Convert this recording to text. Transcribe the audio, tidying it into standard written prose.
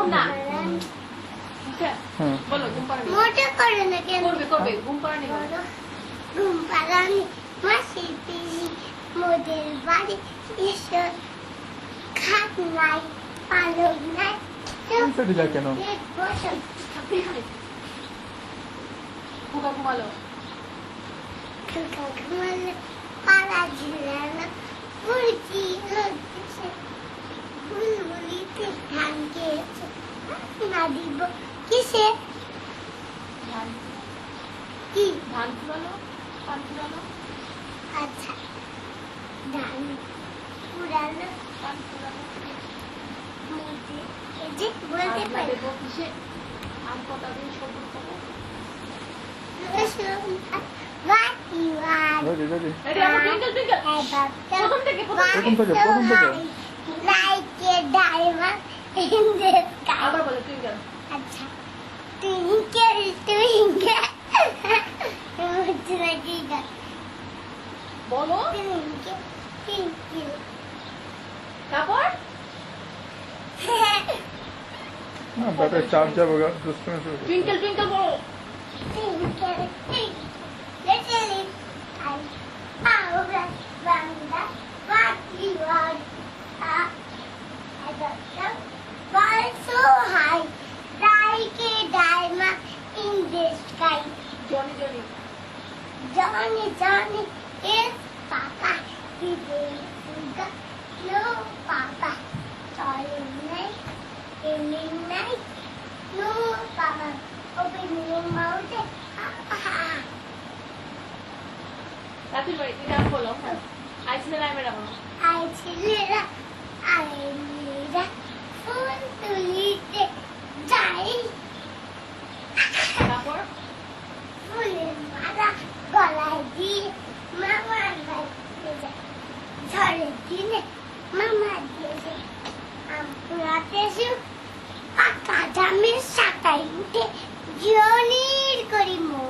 এখন না বলো ঘুম পাড়ানি মোটা করে না কেন করবে ঘুম পাড়ানি ঘুম পাড়ানি মাসি পিসি মোদের বাড়ি এসো খাট নাই পালক নাই কোনটা দিলা কেন খোকা ঘুমালো পাড়া ঝিলাল মুরগি হচ্ছে বুলবুলিতে ধান খেয়েছে না দিব কিসে ধান কি ধান পুরানো পান পুরানো আচ্ছা ধান পুরানো পান পুরানো এই যে বলতে পারি কিসে আম কটা দিন সবুজ পাবো Like a diamond in the sky. अच्छा, twinkle twinkle. मुझे लगेगा. बोलो. Twinkle twinkle. कापर? हाँ बेटा चार्जर वगैरह दूसरे में Twinkle twinkle बोलो. Twinkle twinkle. Little I wonder what you are. I got them. Fly so high, like a diamond in the sky. Johnny, Johnny. Johnny, Johnny is Papa. He is sugar. No, Papa. Sorry, night. Evening night. No, Papa. Open your mouth. Happy birthday, I'm full of fun. I see the light. I see the light. Full to eat it. Die. Tapor? Full in mother. Goladi. Mama like it. Sorry, Dine. Mama did it. I'm practice you. Paka jame sakai ute. Johnny kori mo.